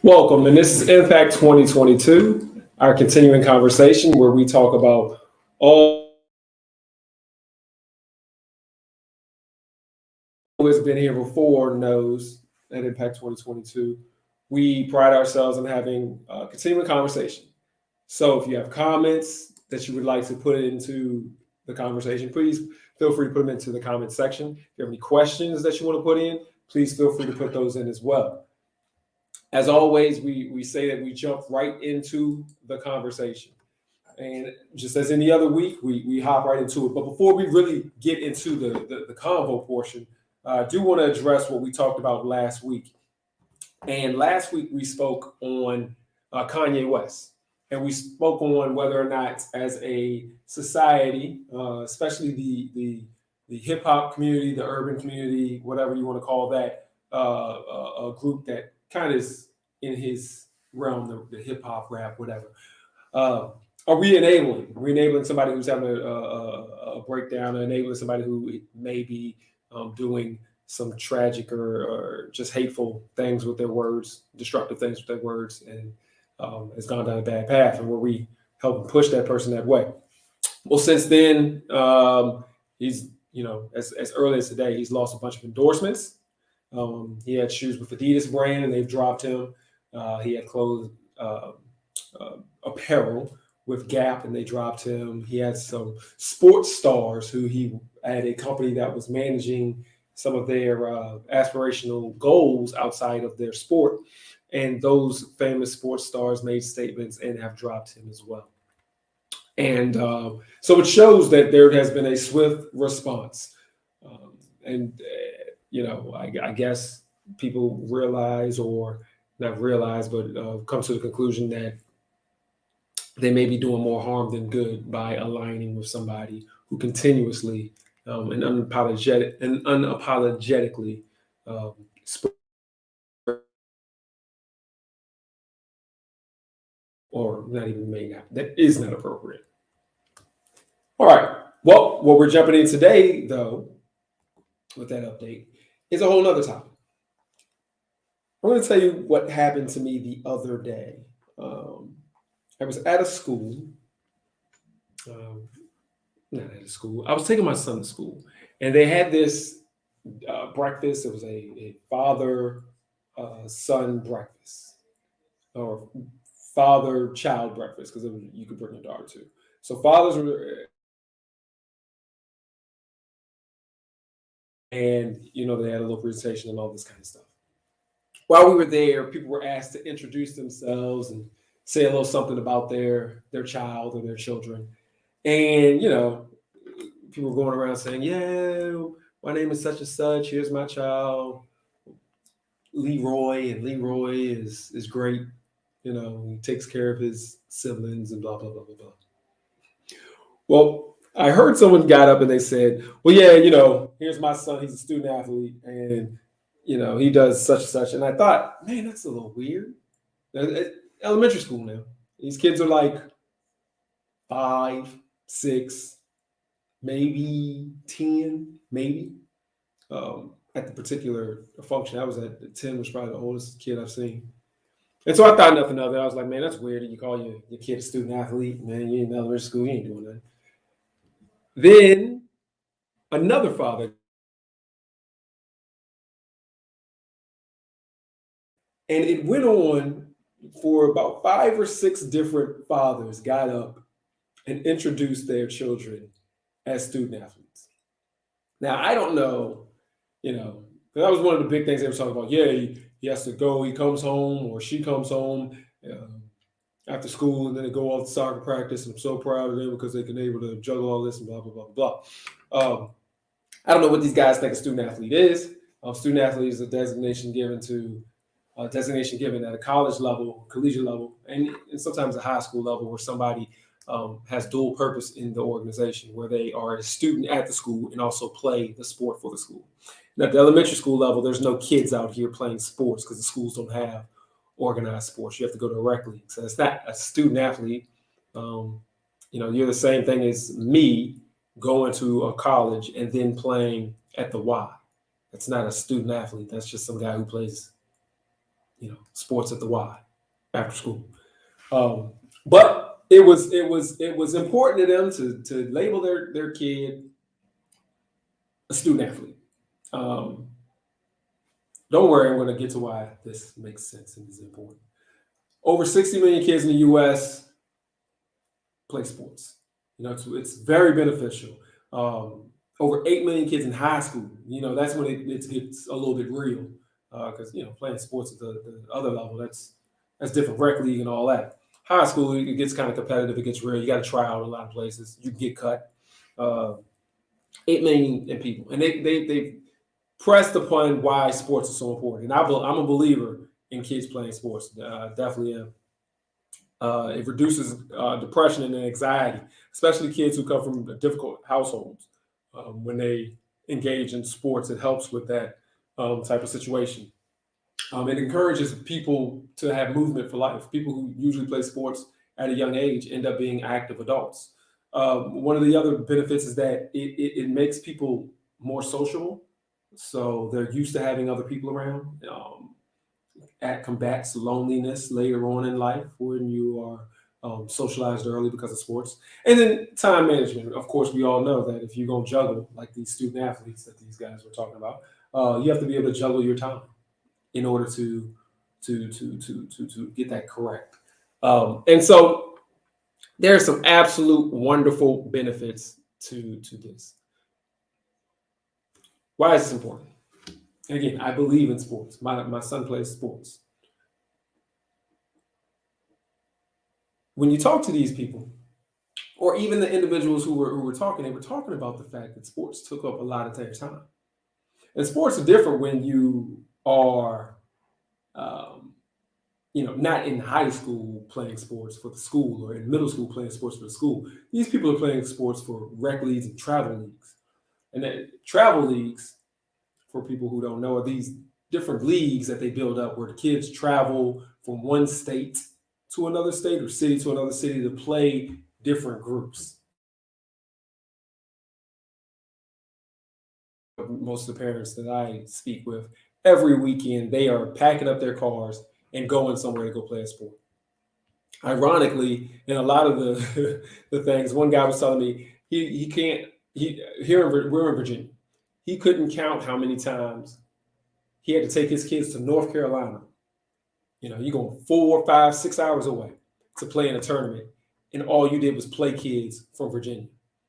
Welcome, and this is Impact 2022, our continuing conversation where we talk about all who has been here before knows at Impact 2022. We pride ourselves in having a continuing conversation. So if you have comments that you would like to put into the conversation, please feel free to put them into the comment section. If you have any questions that you want to put in, please feel free to put those in as well. As always, we say that we jump right into the conversation. And just as any other week, we hop right into it. But before we really get into the convo portion, I do want to address what we talked about last week. And last week we spoke on Kanye West. And we spoke on whether or not, as a society, especially the hip hop community, the urban community, whatever you want to call that, a group that kind of is in his realm, the hip hop, rap, whatever. Are we enabling somebody who's having a breakdown, or enabling somebody who may be doing some tragic or just hateful things with their words, destructive things with their words, and has gone down a bad path, and where we help push that person that way? Well, since then, he's, as early as today, he's lost a bunch of endorsements. He had shoes with Adidas brand, and they've dropped him. He had clothes, apparel with Gap, and they dropped him. He had some sports stars who he had a company that was managing some of their aspirational goals outside of their sport. And those famous sports stars made statements and have dropped him as well. And so it shows that there has been a swift response. I guess people realize, or not realize, but come to the conclusion that they may be doing more harm than good by aligning with somebody who continuously and unapologetically or not even may not. That is not appropriate. All right. Well, what we're jumping in today, though, with that update, is a whole nother topic. I'm going to tell you what happened to me the other day. I was at a school. Not at a school. I was taking my son to school, and they had this breakfast. It was a father-son breakfast, or father-child breakfast, because you could bring your daughter too. So fathers were, and they had a little presentation and all this kind of stuff. While we were there, people were asked to introduce themselves and say a little something about their child or their children. And people were going around saying, "Yeah, my name is such and such. Here's my child, Leroy, and Leroy is great. He takes care of his siblings and blah blah blah blah blah." Well, I heard someone got up and they said, "Well, yeah, here's my son. He's a student athlete, and he does such and such." And I thought, man, that's a little weird. Elementary school now. These kids are like 5, 6, maybe 10, maybe. At the particular function I was at, 10 was probably the oldest kid I've seen. And so I thought nothing of it. I was like, man, that's weird that you call your kid a student athlete. Man, you in elementary school, you ain't doing that. Then another father, and it went on for about 5 or 6 different fathers got up and introduced their children as student athletes. Now, I don't know, because that was one of the big things they were talking about. Yeah, he has to go, he comes home, or she comes home after school, and then they go off to soccer practice. And I'm so proud of them because they can able to juggle all this and blah, blah, blah, blah. I don't know what these guys think a student athlete is. Student athlete is a designation given at a college level, collegiate level, and sometimes a high school level, where somebody has dual purpose in the organization, where they are a student at the school and also play the sport for the school. Now, at the elementary school level, there's no kids out here playing sports because the schools don't have organized sports. You have to go directly. So it's not a student athlete. You're the same thing as me going to a college and then playing at the Y. That's not a student athlete. That's just some guy who plays sports at the Y after school. But it was important to them to label their kid a student athlete. Don't worry, I'm going to get to why this makes sense and is important. Over 60 million kids in the U.S. play sports. It's very beneficial. Over 8 million kids in high school. That's when it gets a little bit real, because playing sports at the other level, that's different, rec league and all that. High school, it gets kind of competitive. It gets real. You got to try out a lot of places. You can get cut. 8 million people, and they pressed upon why sports are so important. And I'm a believer in kids playing sports. Definitely am. It reduces depression and anxiety, especially kids who come from difficult households. When they engage in sports, it helps with that type of situation. It encourages people to have movement for life. People who usually play sports at a young age end up being active adults. One of the other benefits is that it makes people more sociable. So they're used to having other people around. That combats loneliness later on in life when you are socialized early because of sports. And then time management. Of course, we all know that if you're going to juggle like these student athletes that these guys were talking about, you have to be able to juggle your time in order to get that correct. And so there are some absolute wonderful benefits to this. Why is this important? And again, I believe in sports. My son plays sports. When you talk to these people, or even the individuals who were talking, they were talking about the fact that sports took up a lot of their time. And sports are different when you are, not in high school playing sports for the school or in middle school playing sports for the school. These people are playing sports for rec leagues and travel leagues. And then travel leagues, for people who don't know, are these different leagues that they build up where the kids travel from one state to another state or city to another city to play different groups. Most of the parents that I speak with, every weekend they are packing up their cars and going somewhere to go play a sport. Ironically, in a lot of the the things, one guy was telling me he can't we're in Virginia. He couldn't count how many times he had to take his kids to North Carolina. You're going 4, 5, 6 hours away to play in a tournament, and all you did was play kids from Virginia.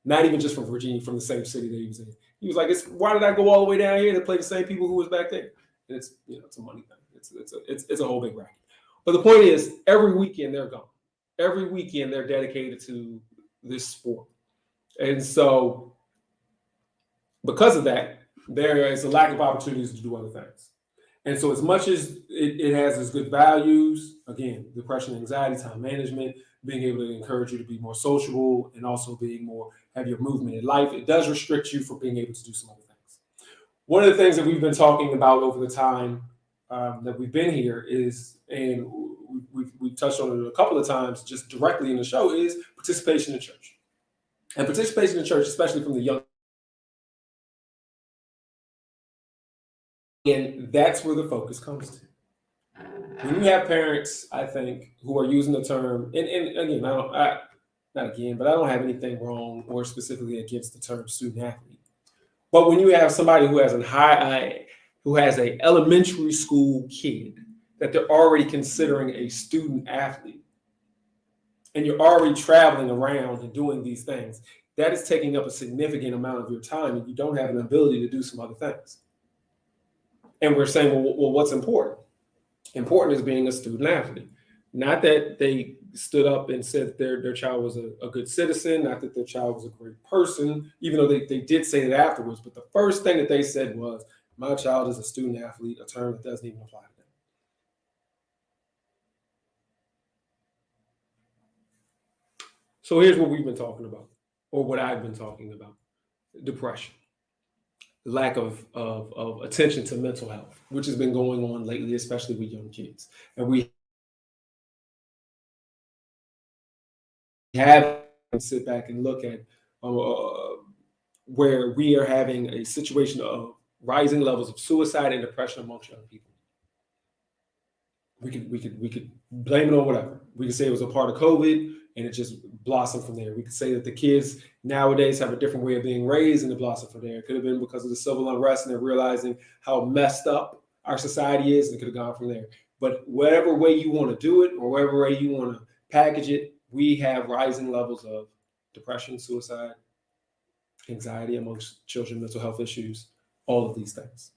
Not even just from Virginia, from the same city that he was in. He was like, why did I go all the way down here to play the same people who was back there? And it's a money thing. It's a whole big racket. But the point is, every weekend they're gone. Every weekend they're dedicated to this sport. And so because of that, there is a lack of opportunities to do other things. And so as much as it has its good values, again, depression, anxiety, time management, being able to encourage you to be more sociable and also have your movement in life, it does restrict you from being able to do some other things. One of the things that we've been talking about over the time that we've been here is, and we've touched on it a couple of times just directly in the show, is participation in church. And participation in church, especially from the young. And that's where the focus comes to. When you have parents, I think, who are using the term, and again, I don't have anything wrong or specifically against the term student athlete. But when you have somebody who has a elementary school kid that they're already considering a student athlete, and you're already traveling around and doing these things, that is taking up a significant amount of your time, and you don't have an ability to do some other things. And we're saying, well, what's important? Important is being a student athlete. Not that they stood up and said their child was a good citizen, not that their child was a great person, even though they did say that afterwards. But the first thing that they said was, my child is a student athlete, a term that doesn't even apply to them. So here's what we've been talking about, or what I've been talking about: depression. Lack of attention to mental health, which has been going on lately, especially with young kids. And we have to sit back and look at where we are having a situation of rising levels of suicide and depression amongst young people. we could blame it on whatever. We could say it was a part of COVID and it just blossomed from there. We could say that the kids nowadays have a different way of being raised and it blossomed from there. It could have been because of the civil unrest and they're realizing how messed up our society is, and it could have gone from there. But whatever way you want to do it or whatever way you want to package it, we have rising levels of depression, suicide, anxiety amongst children, mental health issues, all of these things.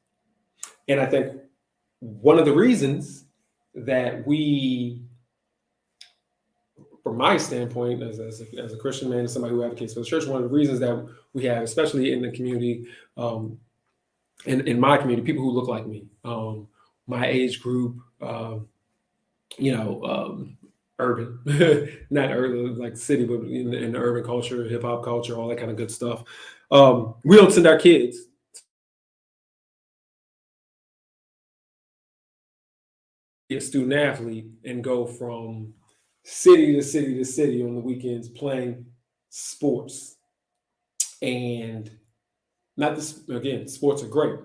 And I think one of the reasons that we, from my standpoint, as a Christian man and somebody who advocates for the church, one of the reasons that we have, especially in the community, in my community, people who look like me, my age group, urban, not urban like city, but in the urban culture, hip hop culture, all that kind of good stuff. We don't send our kids be a student athlete and go from city to city to city on the weekends playing sports. And not this, again, sports are great.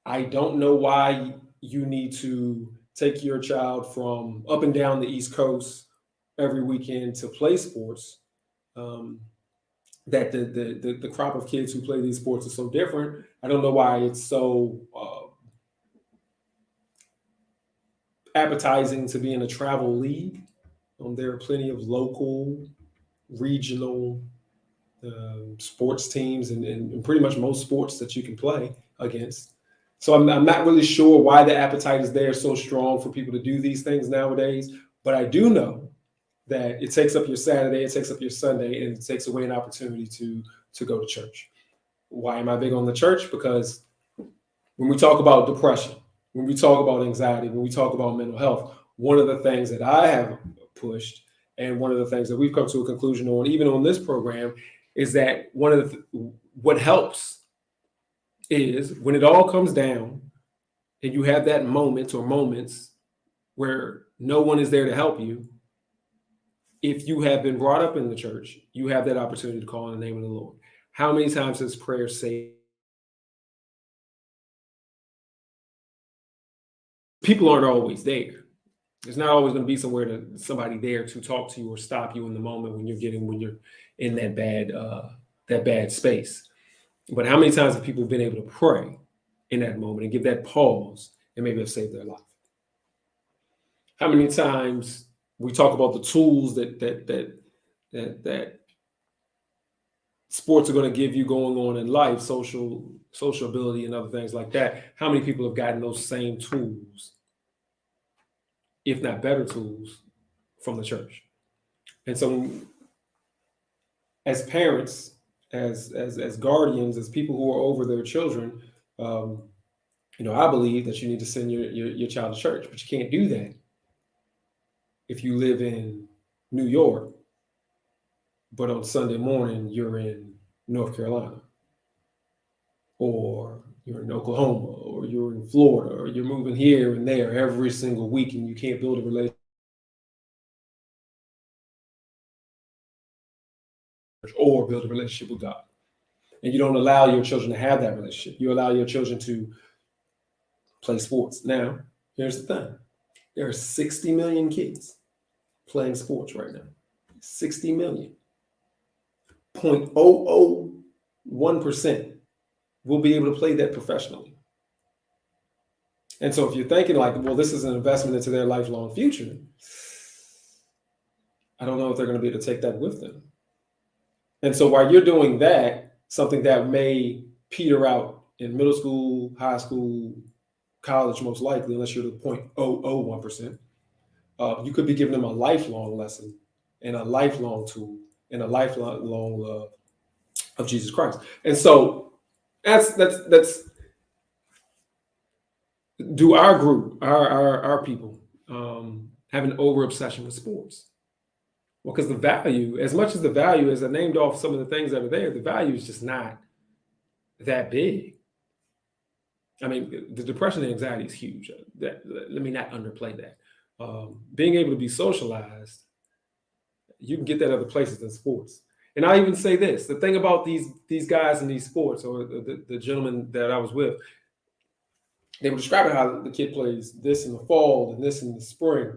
I don't know why you need to take your child from up and down the East Coast every weekend to play sports. That the crop of kids who play these sports is so different. I don't know why it's so appetizing to be in a travel league. There are plenty of local, regional sports teams and pretty much most sports that you can play against. So I'm not really sure why the appetite is there so strong for people to do these things nowadays. But I do know that it takes up your Saturday, it takes up your Sunday, and it takes away an opportunity to go to church. Why am I big on the church? Because when we talk about depression, when we talk about anxiety, when we talk about mental health, one of the things that I have pushed and one of the things that we've come to a conclusion on, even on this program, is that one of what helps is when it all comes down and you have that moment or moments where no one is there to help you. If you have been brought up in the church, you have that opportunity to call on the name of the Lord. How many times has prayer saved? People aren't always there. There's not always going to be somebody there to talk to you or stop you in the moment when you're in that bad space. But how many times have people been able to pray in that moment and give that pause and maybe have saved their life? How many times we talk about the tools that sports are going to give you going on in life, social ability and other things like that. How many people have gotten those same tools, if not better tools, from the church? And so as parents, as guardians, as people who are over their children, I believe that you need to send your child to church, but you can't do that if you live in New York, but on Sunday morning you're in North Carolina, or you're in Oklahoma, or you're in Florida, or you're moving here and there every single week, and you can't build a relationship or build a relationship with God. And you don't allow your children to have that relationship. You allow your children to play sports. Now, here's the thing. There are 60 million kids playing sports right now. 60 million. 0.001% will be able to play that professionally. And so if you're thinking like, well, this is an investment into their lifelong future, I don't know if they're going to be able to take that with them. And so while you're doing that, something that may peter out in middle school, high school, college, most likely, unless you're the 0.001%, you could be giving them a lifelong lesson and a lifelong tool and a lifelong love of Jesus Christ. And so that's do our group, our people have an over obsession with sports? Well, because the value, as much as the value, as I named off some of the things that are there, the value is just not that big. I mean, the depression and anxiety is huge. Let me not underplay that. Being able to be socialized, you can get that other places than sports. And I even say this: the thing about these guys in these sports, or the gentleman that I was with, they were describing how the kid plays this in the fall and this in the spring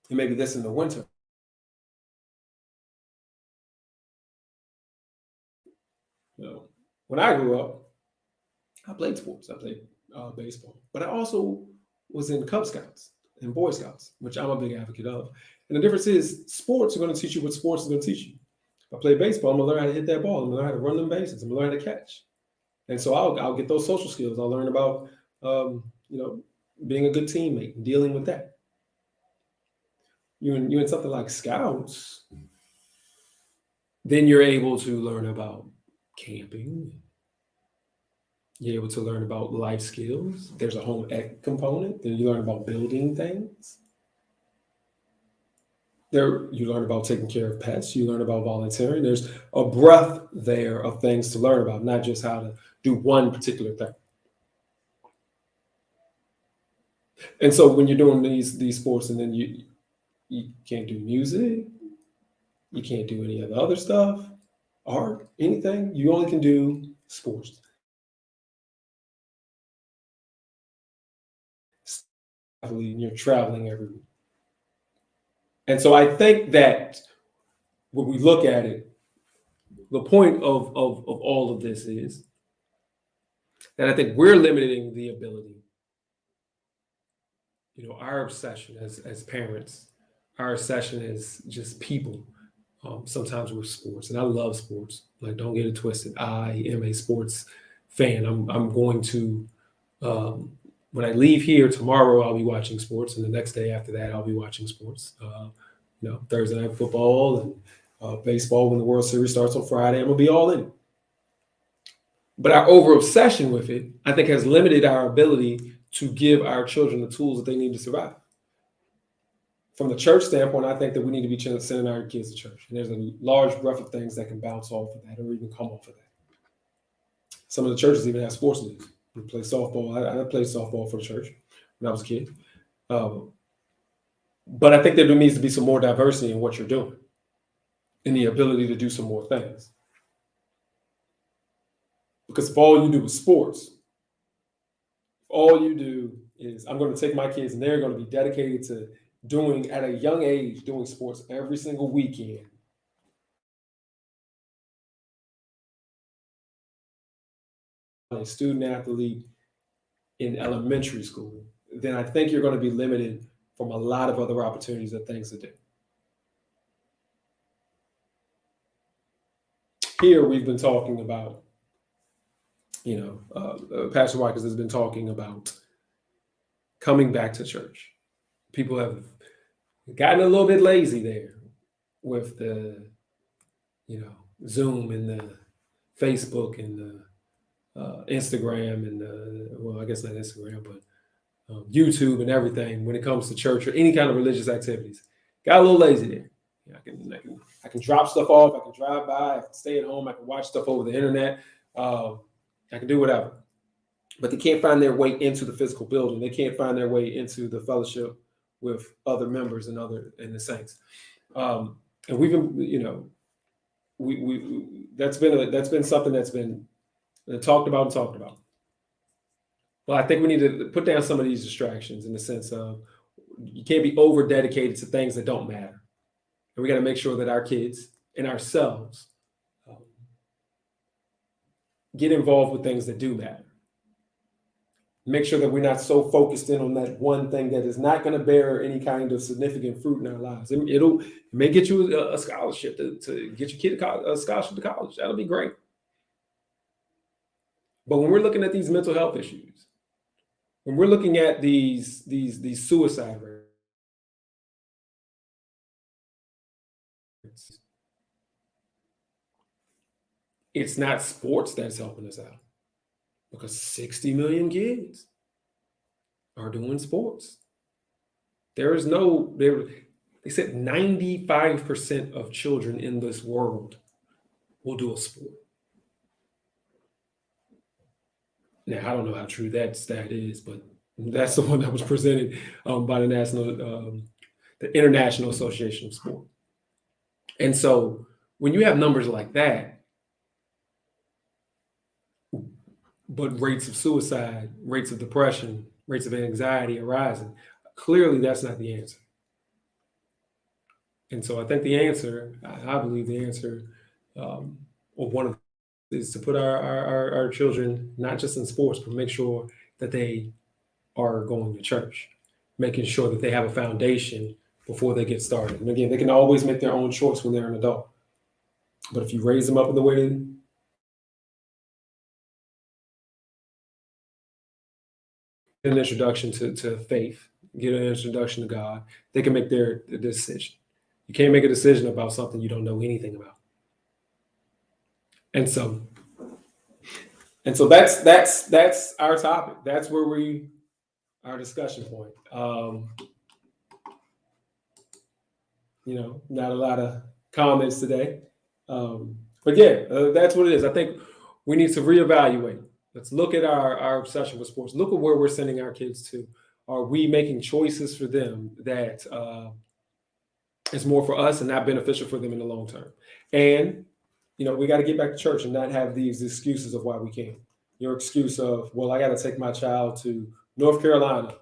and maybe this in the winter. You know, when I grew up, I played sports. I played baseball, but I also was in Cub Scouts and Boy Scouts, which I'm a big advocate of. And the difference is, sports are going to teach you what sports is going to teach you. If I play baseball, I'm going to learn how to hit that ball. I'm going to learn how to run them bases. I'm going to learn how to catch. And so I'll get those social skills. I'll learn about being a good teammate and dealing with that. You in something like Scouts, then you're able to learn about camping. You're able to learn about life skills. There's a home ec component. Then you learn about building things. There, you learn about taking care of pets. You learn about volunteering. There's a breadth there of things to learn about, not just how to do one particular thing. And so when you're doing these sports, and then you can't do music, you can't do any of the other stuff, art, anything. You only can do sports. You're traveling every week. And so I think that when we look at it, the point of all of this is that I think we're limiting the ability, our obsession as parents, our obsession as just people, sometimes with sports. And I love sports. Like, don't get it twisted. I am a sports fan. I'm going to, when I leave here tomorrow, I'll be watching sports. And the next day after that, I'll be watching sports. Thursday night football and baseball when the World Series starts on Friday. I'm going to be all in. But our over obsession with it, I think, has limited our ability to give our children the tools that they need to survive. From the church standpoint, I think that we need to be sending our kids to church. And there's a large breadth of things that can bounce off of that or even come off of that. Some of the churches even have sports leagues. We play softball. I played softball for the church when I was a kid. But I think there needs to be some more diversity in what you're doing and the ability to do some more things. Because if all you do is sports, all you do is, I'm going to take my kids and they're going to be dedicated to doing, at a young age, doing sports every single weekend. A student athlete in elementary school, then I think you're going to be limited from a lot of other opportunities and things to do. Here we've been talking about, Pastor Watkins has been talking about coming back to church. People have gotten a little bit lazy there with the, Zoom and the Facebook and the Instagram and I guess not Instagram, but YouTube and everything when it comes to church or any kind of religious activities. Got a little lazy there. I can drop stuff off. I can drive by. I can stay at home. I can watch stuff over the internet. I can do whatever. But they can't find their way into the physical building. They can't find their way into the fellowship with other members and the saints. And we've been, that's been something that's been talked about. Well, I think we need to put down some of these distractions in the sense of you can't be over dedicated to things that don't matter. And we got to make sure that our kids and ourselves get involved with things that do matter. Make sure that we're not so focused in on that one thing that is not going to bear any kind of significant fruit in our lives. It may get you a scholarship to get your kid a scholarship to college. That'll be great. But when we're looking at these mental health issues, when we're looking at these suicide rates, it's not sports that's helping us out, because 60 million kids are doing sports. They said 95% of children in this world will do a sport. Now, I don't know how true that stat is, but that's the one that was presented by the International Association of Sport. And so when you have numbers like that, but rates of suicide, rates of depression, rates of anxiety are rising. Clearly, that's not the answer. And so I think the answer, I believe the answer, or one of is to put our children not just in sports, but make sure that they are going to church, making sure that they have a foundation before they get started. And again, they can always make their own choice when they're an adult. But if you raise them up in the way, an introduction to faith, get an introduction to God, they can make their decision. You can't make a decision about something you don't know anything about. And so that's our topic. That's where our discussion point. Not a lot of comments today. But yeah, that's what it is. I think we need to reevaluate. Let's look at our obsession with sports. Look at where we're sending our kids to. Are we making choices for them that is more for us and not beneficial for them in the long term? And we got to get back to church and not have these excuses of why we can't. Your excuse of, well, I got to take my child to North Carolina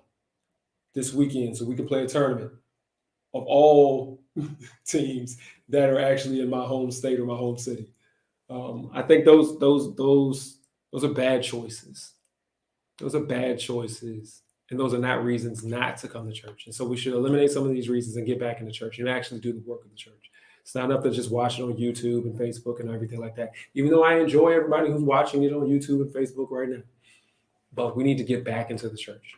this weekend so we can play a tournament of all teams that are actually in my home state or my home city. I think those are bad choices. Those are bad choices, and those are not reasons not to come to church. And so we should eliminate some of these reasons and get back into church and actually do the work of the church. It's not enough to just watch it on YouTube and Facebook and everything like that, even though I enjoy everybody who's watching it on YouTube and Facebook right now. But we need to get back into the church.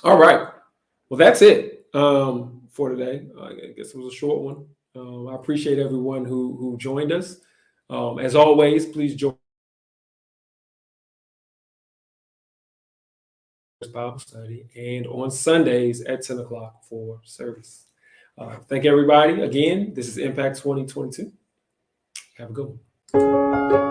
All right. Well, that's it for today. I guess it was a short one. I appreciate everyone who joined us. As always, please join Bible study and on Sundays at 10 o'clock for service. Thank everybody. Again, this is Impact 2022. Have a good one.